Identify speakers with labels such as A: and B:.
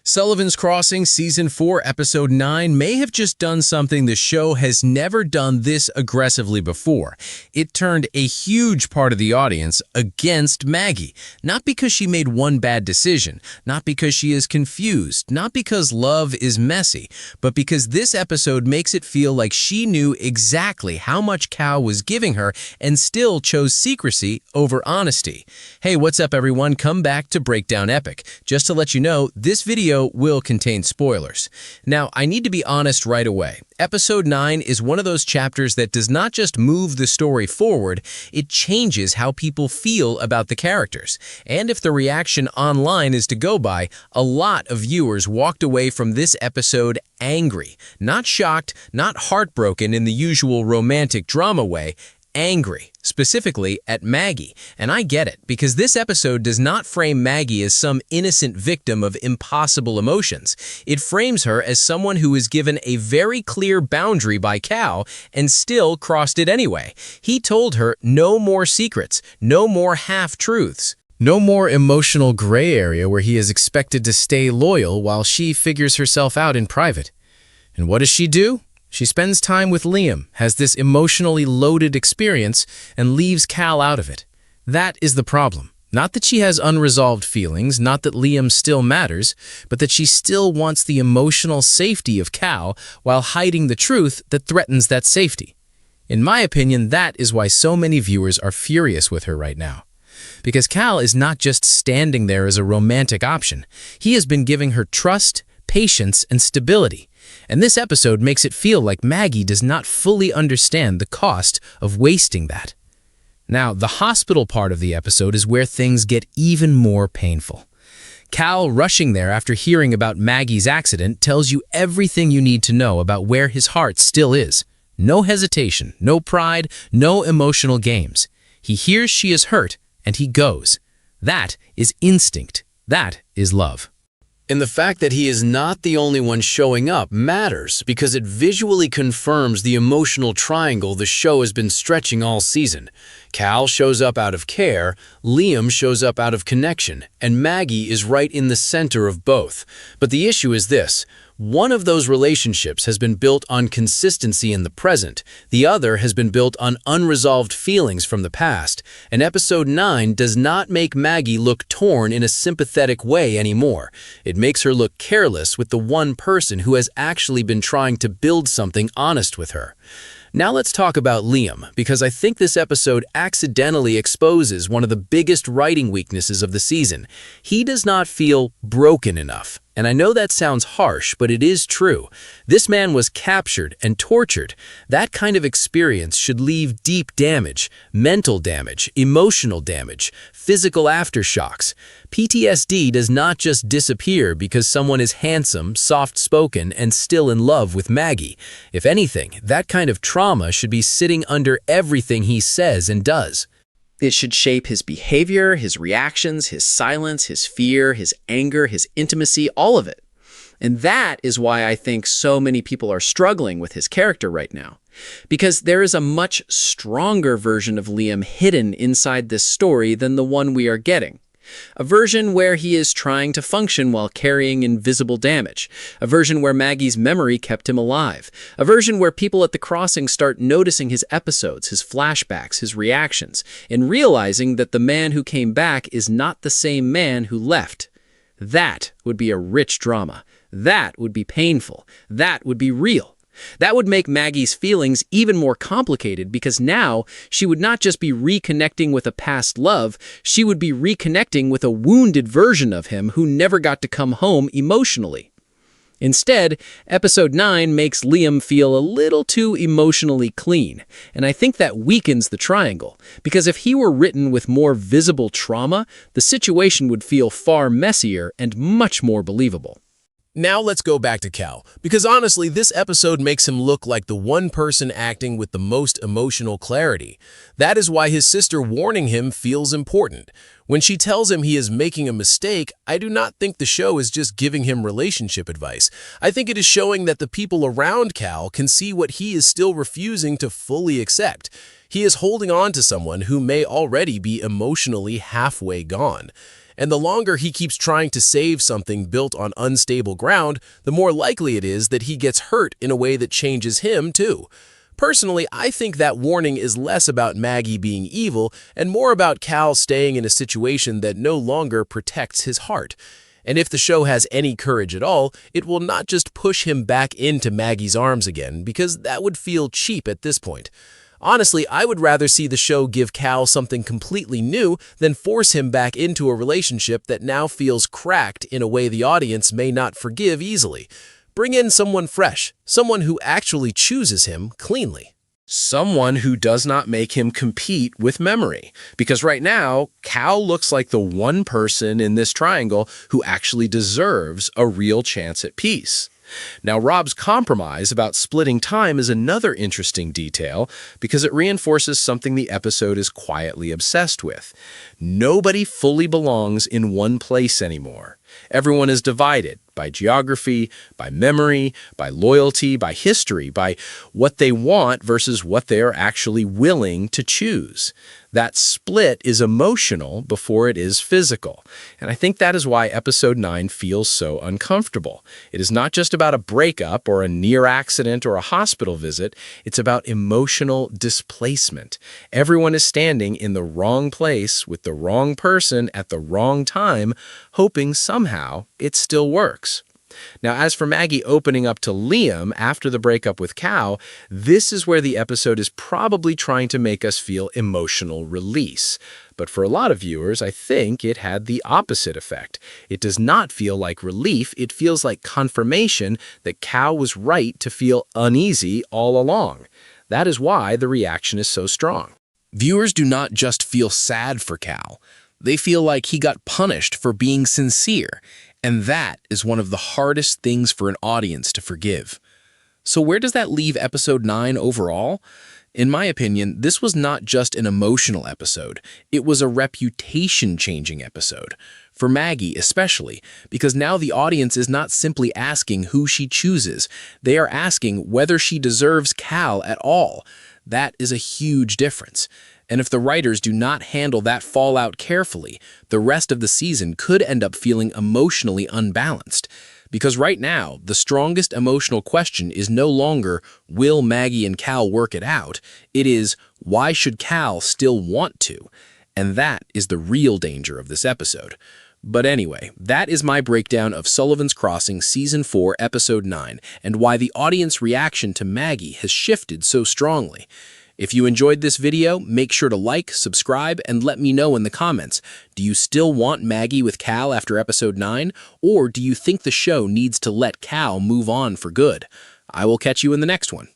A: Sullivan's Crossing Season 4, Episode 9 may have just done something the show has never done this aggressively before. It turned a huge part of the audience against Maggie, not because she made one bad decision, not because she is confused, not because love is messy, but because this episode makes it feel like she knew exactly how much Cal was giving her and still chose secrecy over honesty. Hey, what's up everyone? Come back to Breakdown Epic. Just to let you know, this video will contain spoilers. Now, I need to be honest right away. Episode 9 is one of those chapters that does not just move the story forward, it changes how people feel about the characters. And if the reaction online is to go by, a lot of viewers walked away from this episode angry. Not shocked, not heartbroken in the usual romantic drama way, angry, specifically at Maggie. And I get it, because this episode does not frame Maggie as some innocent victim of impossible emotions. It frames her as someone who was given a very clear boundary by Cal and still crossed it anyway. He told her no more secrets, no more half-truths. No more emotional gray area where he is expected to stay loyal while she figures herself out in private. And what does she do? She spends time with Liam, has this emotionally loaded experience, and leaves Cal out of it. That is the problem. Not that she has unresolved feelings, not that Liam still matters, but that she still wants the emotional safety of Cal while hiding the truth that threatens that safety. In my opinion, that is why so many viewers are furious with her right now. Because Cal is not just standing there as a romantic option. He has been giving her trust, patience, and stability. And this episode makes it feel like Maggie does not fully understand the cost of wasting that. Now, the hospital part of the episode is where things get even more painful. Cal rushing there after hearing about Maggie's accident tells you everything you need to know about where his heart still is. No hesitation, no pride, no emotional games. He hears she is hurt, and he goes. That is instinct. That is love.
B: And the fact that he is not the only one showing up matters because it visually confirms the emotional triangle the show has been stretching all season. Cal shows up out of care, Liam shows up out of connection, and Maggie is right in the center of both. But the issue is this. One of those relationships has been built on consistency in the present. The other has been built on unresolved feelings from the past. And Episode 9 does not make Maggie look torn in a sympathetic way anymore. It makes her look careless with the one person who has actually been trying to build something honest with her. Now let's talk about Liam, because I think this episode accidentally exposes one of the biggest writing weaknesses of the season. He does not feel broken enough. And I know that sounds harsh, but it is true. This man was captured and tortured. That kind of experience should leave deep damage, mental damage, emotional damage, physical aftershocks. PTSD does not just disappear because someone is handsome, soft-spoken, and still in love with Maggie. If anything, that kind of trauma should be sitting under everything he says and does.
C: It should shape his behavior, his reactions, his silence, his fear, his anger, his intimacy, all of it. And that is why I think so many people are struggling with his character right now. Because there is a much stronger version of Liam hidden inside this story than the one we are getting. A version where he is trying to function while carrying invisible damage. A version where Maggie's memory kept him alive. A version where people at the crossing start noticing his episodes, his flashbacks, his reactions, and realizing that the man who came back is not the same man who left. That would be a rich drama. That would be painful. That would be real. That would make Maggie's feelings even more complicated because now she would not just be reconnecting with a past love, she would be reconnecting with a wounded version of him who never got to come home emotionally. Instead, Episode 9 makes Liam feel a little too emotionally clean, and I think that weakens the triangle, because if he were written with more visible trauma, the situation would feel far messier and much more believable.
A: Now let's go back to Cal, because honestly, this episode makes him look like the one person acting with the most emotional clarity. That is why his sister warning him feels important. When she tells him he is making a mistake, I do not think the show is just giving him relationship advice. I think it is showing that the people around Cal can see what he is still refusing to fully accept. He is holding on to someone who may already be emotionally halfway gone.
D: And the longer he keeps trying to save something built on unstable ground, the more likely it is that he gets hurt in a way that changes him, too. Personally, I think that warning is less about Maggie being evil and more about Cal staying in a situation that no longer protects his heart. And if the show has any courage at all, it will not just push him back into Maggie's arms again, because that would feel cheap at this point. Honestly, I would rather see the show give Cal something completely new than force him back into a relationship that now feels cracked in a way the audience may not forgive easily. Bring in someone fresh, someone who actually chooses him cleanly.
A: Someone who does not make him compete with memory. Because right now, Cal looks like the one person in this triangle who actually deserves a real chance at peace. Now, Rob's compromise about splitting time is another interesting detail because it reinforces something the episode is quietly obsessed with. Nobody fully belongs in one place anymore. Everyone is divided by geography, by memory, by loyalty, by history, by what they want versus what they are actually willing to choose. That split is emotional before it is physical. And I think that is why episode 9 feels so uncomfortable. It is not just about a breakup or a near accident or a hospital visit. It's about emotional displacement. Everyone is standing in the wrong place with the wrong person at the wrong time, hoping somehow it still works. Now, as for Maggie opening up to Liam after the breakup with Cal, this is where the episode is probably trying to make us feel emotional release. But for a lot of viewers, I think it had the opposite effect. It does not feel like relief, it feels like confirmation that Cal was right to feel uneasy all along. That is why the reaction is so strong.
D: Viewers do not just feel sad for Cal. They feel like he got punished for being sincere. And that is one of the hardest things for an audience to forgive. So where does that leave episode 9 overall? In my opinion, this was not just an emotional episode. It was a reputation-changing episode. For Maggie especially, because now the audience is not simply asking who she chooses. They are asking whether she deserves Cal at all. That is a huge difference. And if the writers do not handle that fallout carefully, the rest of the season could end up feeling emotionally unbalanced. Because right now, the strongest emotional question is no longer, will Maggie and Cal work it out? It is, why should Cal still want to? And that is the real danger of this episode. But anyway, that is my breakdown of Sullivan's Crossing Season 4, Episode 9, and why the audience reaction to Maggie has shifted so strongly. If you enjoyed this video, make sure to like, subscribe, and let me know in the comments. Do you still want Maggie with Cal after episode 9? Or do you think the show needs to let Cal move on for good? I will catch you in the next one.